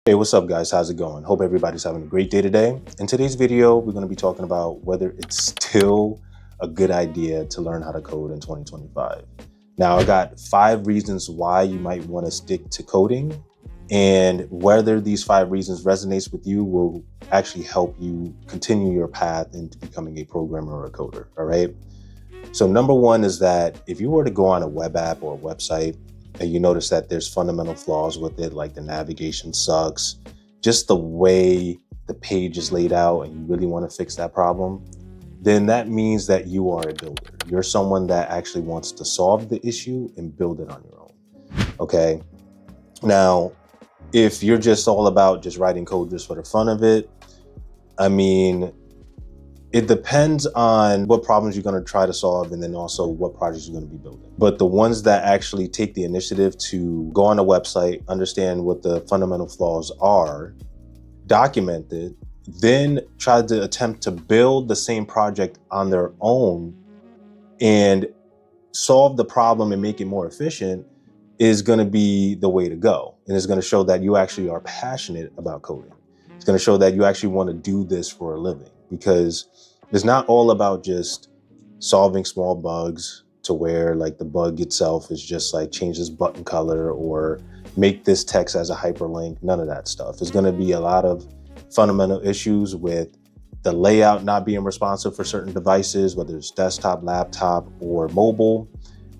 Hey, what's up guys? How's it going? Hope everybody's having a great day today. In today's video, we're going to be talking about whether it's still a good idea to learn how to code in 2025. Now, I got 5 reasons why you might want to stick to coding, and whether these 5 reasons resonates with you will actually help you continue your path into becoming a programmer or a coder, all right? So number 1 is that if you were to go on a web app or a website and you notice that there's fundamental flaws with it, like the navigation sucks, just the way the page is laid out, and you really want to fix that problem, then that means that you are a builder. You're someone that actually wants to solve the issue and build it on your own, okay? Now, if you're just all about just writing code just for the fun of it, I mean, it depends on what problems you're going to try to solve, and then also what projects you're going to be building. But the ones that actually take the initiative to go on a website, understand what the fundamental flaws are, document it, then try to attempt to build the same project on their own and solve the problem and make it more efficient, is going to be the way to go. And it's going to show that you actually are passionate about coding. It's going to show that you actually want to do this for a living, because it's not all about just solving small bugs to where like the bug itself is just like change this button color or make this text as a hyperlink. None of that stuff. There's going to be a lot of fundamental issues with the layout not being responsive for certain devices, whether it's desktop, laptop, or mobile,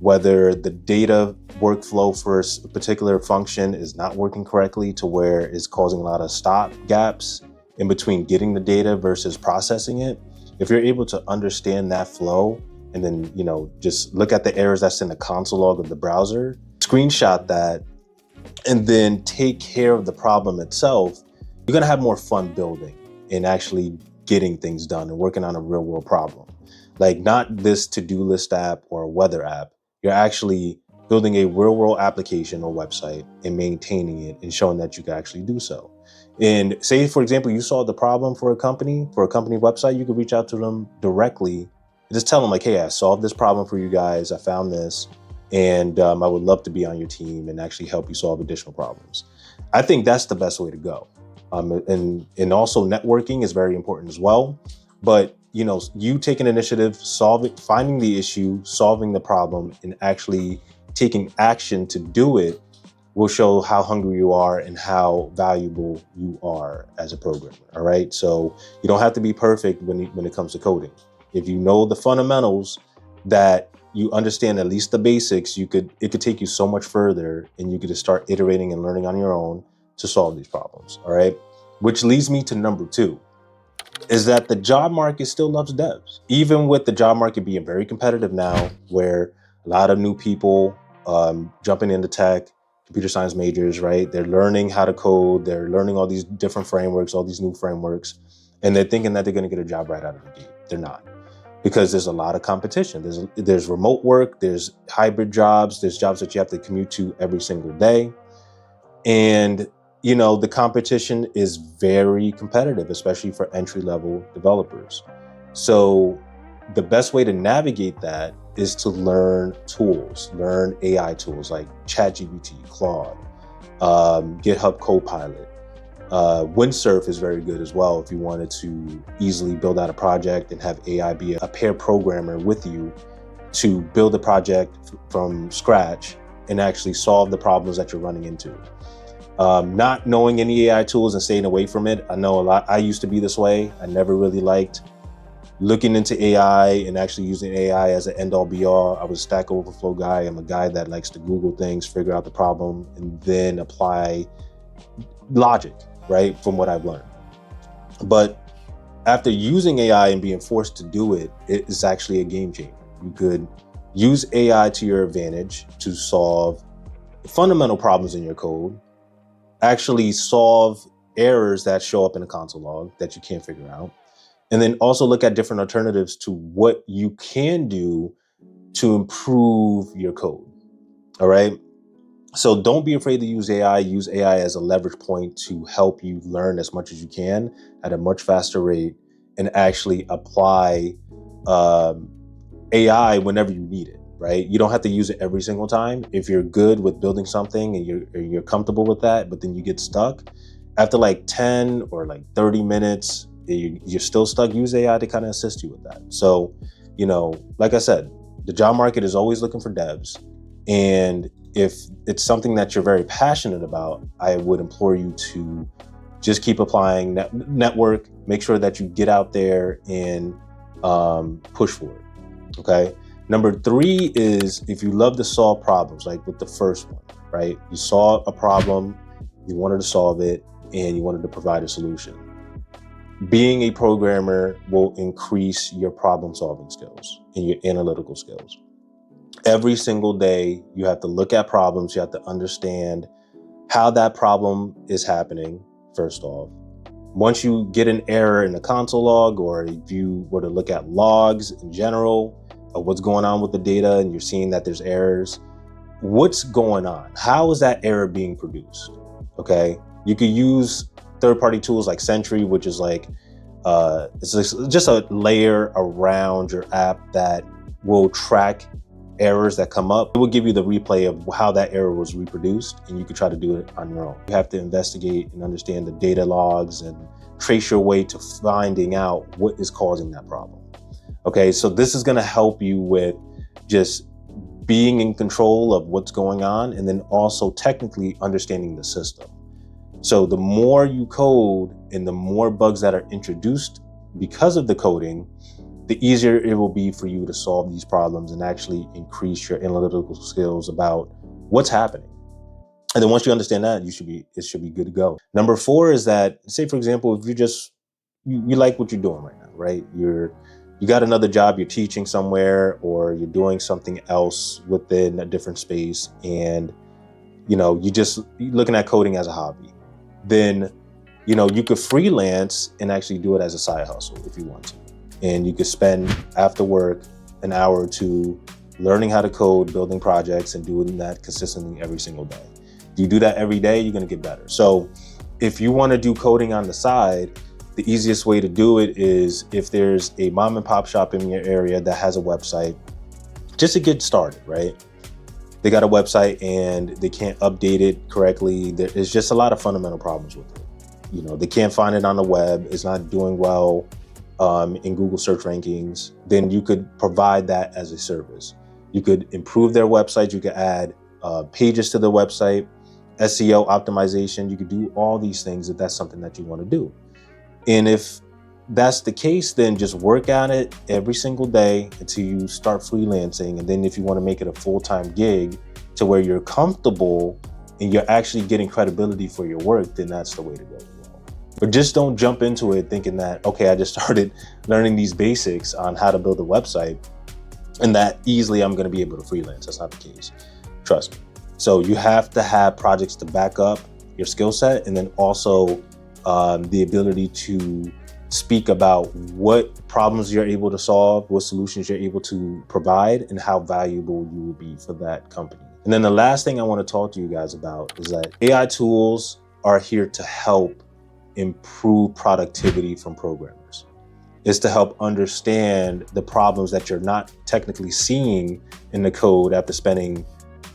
whether the data workflow for a particular function is not working correctly to where it's causing a lot of stop gaps in between getting the data versus processing it. If you're able to understand that flow and then, just look at the errors that's in the console log of the browser, screenshot that, and then take care of the problem itself, you're gonna have more fun building and actually getting things done and working on a real world problem. Like not this to-do list app or a weather app. You're actually building a real world application or website and maintaining it and showing that you can actually do so. And say, for example, you solved the problem for a company website, you could reach out to them directly and just tell them like, hey, I solved this problem for you guys. I found this, and I would love to be on your team and actually help you solve additional problems. I think that's the best way to go. And also networking is very important as well. But, you take an initiative, finding the issue, solving the problem, and actually taking action to do it will show how hungry you are and how valuable you are as a programmer, all right? So you don't have to be perfect when it comes to coding. If you know the fundamentals, that you understand at least the basics, it could take you so much further, and you could just start iterating and learning on your own to solve these problems, all right? Which leads me to number 2, is that the job market still loves devs. Even with the job market being very competitive now, where a lot of new people jumping into tech, computer science majors, right? They're learning how to code. They're learning all these different frameworks, all these new frameworks, and they're thinking that they're going to get a job right out of the gate. They're not, because there's a lot of competition. There's remote work, there's hybrid jobs, there's jobs that you have to commute to every single day. And, the competition is very competitive, especially for entry-level developers. So the best way to navigate that is to learn tools, learn AI tools like ChatGPT, Claude, GitHub Copilot. Windsurf is very good as well if you wanted to easily build out a project and have AI be a pair programmer with you to build a project from scratch and actually solve the problems that you're running into. Not knowing any AI tools and staying away from it. I know a lot. I used to be this way. I never really liked looking into AI and actually using AI as an end-all be-all. I was a Stack Overflow guy. I'm a guy that likes to Google things, figure out the problem, and then apply logic, right, from what I've learned. But after using AI and being forced to do it, it is actually a game changer. You could use AI to your advantage to solve fundamental problems in your code, actually solve errors that show up in a console log that you can't figure out, and then also look at different alternatives to what you can do to improve your code, all right? So don't be afraid to use AI. Use AI as a leverage point to help you learn as much as you can at a much faster rate, and actually apply AI whenever you need it, right? You don't have to use it every single time. If you're good with building something and you're comfortable with that, but then you get stuck, After like 10 or like 30 minutes, you're still stuck, use AI to kind of assist you with that. So, like I said, the job market is always looking for devs. And if it's something that you're very passionate about, I would implore you to just keep applying, network, make sure that you get out there and push for it, okay? Number 3 is if you love to solve problems, like with the first one, right? You saw a problem, you wanted to solve it, and you wanted to provide a solution. Being a programmer will increase your problem-solving skills and your analytical skills. Every single day, you have to look at problems, you have to understand how that problem is happening, first off. Once you get an error in the console log, or if you were to look at logs in general of what's going on with the data and you're seeing that there's errors, what's going on? How is that error being produced? Okay, you could use third-party tools like Sentry, which is like, it's just a layer around your app that will track errors that come up. It will give you the replay of how that error was reproduced, and you can try to do it on your own. You have to investigate and understand the data logs and trace your way to finding out what is causing that problem. Okay, so this is gonna help you with just being in control of what's going on, and then also technically understanding the system. So the more you code and the more bugs that are introduced because of the coding, the easier it will be for you to solve these problems and actually increase your analytical skills about what's happening. And then once you understand that, it should be good to go. Number 4 is that, say for example, if you like what you're doing right now, right? You got another job, you're teaching somewhere, or you're doing something else within a different space, and you're looking at coding as a hobby. Then you could freelance and actually do it as a side hustle if you want to. And you could spend after work an hour or 2 learning how to code, building projects, and doing that consistently every single day. If you do that every day, you're gonna get better. So if you wanna do coding on the side, the easiest way to do it is if there's a mom and pop shop in your area that has a website, just to get started, right? They got a website and they can't update it correctly. There's just a lot of fundamental problems with it. They can't find it on the web, it's not doing well in Google search rankings. Then you could provide that as a service. You could improve their website, you could add pages to the website, SEO optimization, you could do all these things if that's something that you want to do. And if that's the case, then just work on it every single day until you start freelancing. And then if you want to make it a full-time gig to where you're comfortable and you're actually getting credibility for your work, then that's the way to go. But just don't jump into it thinking that, okay, I just started learning these basics on how to build a website and that easily I'm going to be able to freelance. That's not the case. Trust me. So you have to have projects to back up your skill set, and then also the ability to speak about what problems you're able to solve, what solutions you're able to provide, and how valuable you will be for that company. And then the last thing I want to talk to you guys about is that AI tools are here to help improve productivity from programmers. Is to help understand the problems that you're not technically seeing in the code after spending,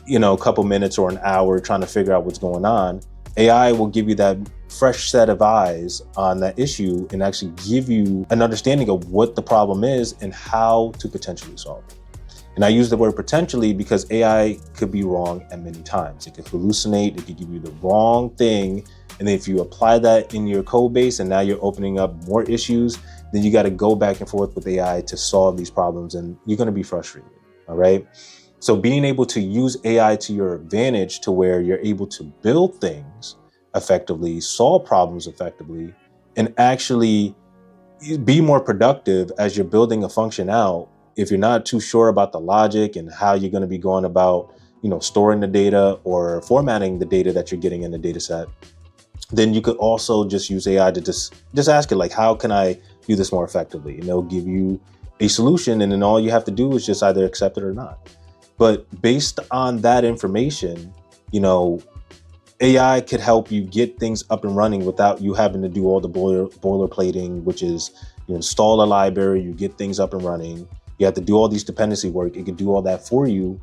a couple minutes or an hour trying to figure out what's going on. AI will give you that fresh set of eyes on that issue and actually give you an understanding of what the problem is and how to potentially solve it. And I use the word potentially because AI could be wrong at many times. It could hallucinate, it could give you the wrong thing. And then if you apply that in your code base and now you're opening up more issues, then you got to go back and forth with AI to solve these problems, and you're going to be frustrated. All right. So being able to use AI to your advantage to where you're able to build things effectively, solve problems effectively, and actually be more productive as you're building a function out. If you're not too sure about the logic and how you're going to be going about, storing the data or formatting the data that you're getting in the data set, then you could also just use AI to just ask it, like, how can I do this more effectively? And they'll give you a solution, and then all you have to do is just either accept it or not. But based on that information, AI could help you get things up and running without you having to do all the boilerplating, which is you install a library, you get things up and running. You have to do all these dependency work. It can do all that for you.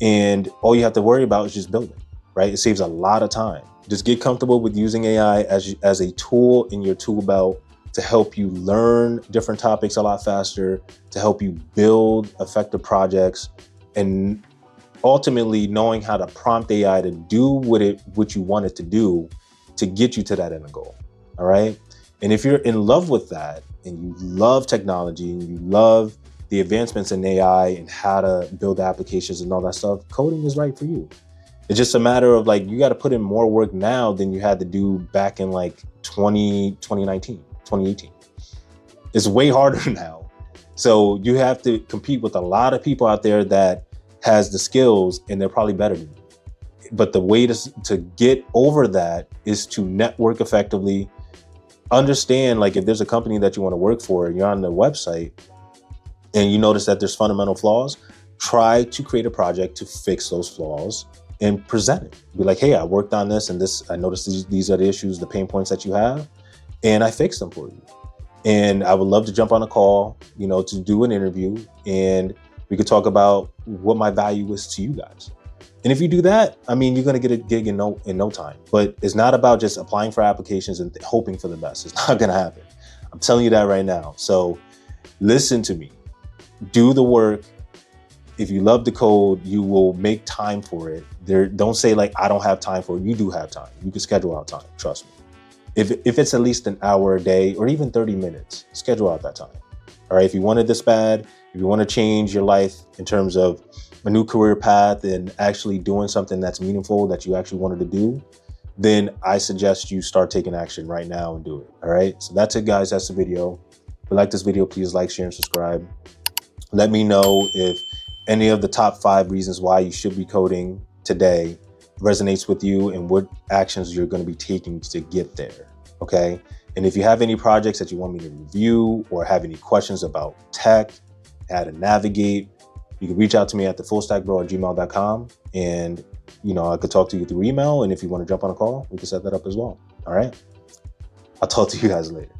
And all you have to worry about is just building, right? It saves a lot of time. Just get comfortable with using AI as a tool in your tool belt to help you learn different topics a lot faster, to help you build effective projects, and ultimately knowing how to prompt AI to do what you want it to do to get you to that end goal. All right. And if you're in love with that and you love technology and you love the advancements in AI and how to build applications and all that stuff, coding is right for you. It's just a matter of like, you got to put in more work now than you had to do back in like 2018. It's way harder now. So you have to compete with a lot of people out there that has the skills and they're probably better than you. But the way to get over that is to network effectively. Understand, like, if there's a company that you want to work for and you're on the website and you notice that there's fundamental flaws, try to create a project to fix those flaws and present it. Be like, hey, I worked on this and this, I noticed these are the issues, the pain points that you have, and I fixed them for you. And I would love to jump on a call, to do an interview, and we could talk about what my value is to you guys. And if you do that, I mean, you're going to get a gig in no time. But it's not about just applying for applications and hoping for the best. It's not going to happen. I'm telling you that right now. So listen to me. Do the work. If you love the code, you will make time for it. Don't say like, I don't have time for it. You do have time. You can schedule out time. Trust me. If it's at least an hour a day or even 30 minutes, schedule out that time. All right. If you want it this bad, if you want to change your life in terms of a new career path and actually doing something that's meaningful that you actually wanted to do, then I suggest you start taking action right now and do it. All right. So that's it, guys. That's the video. If you like this video, please like, share, and subscribe. Let me know if any of the top 5 reasons why you should be coding today resonates with you and what actions you're going to be taking to get there. Okay. And if you have any projects that you want me to review or have any questions about tech, how to navigate, you can reach out to me at thefullstackbro@gmail.com. And, I could talk to you through email. And if you want to jump on a call, we can set that up as well. All right. I'll talk to you guys later.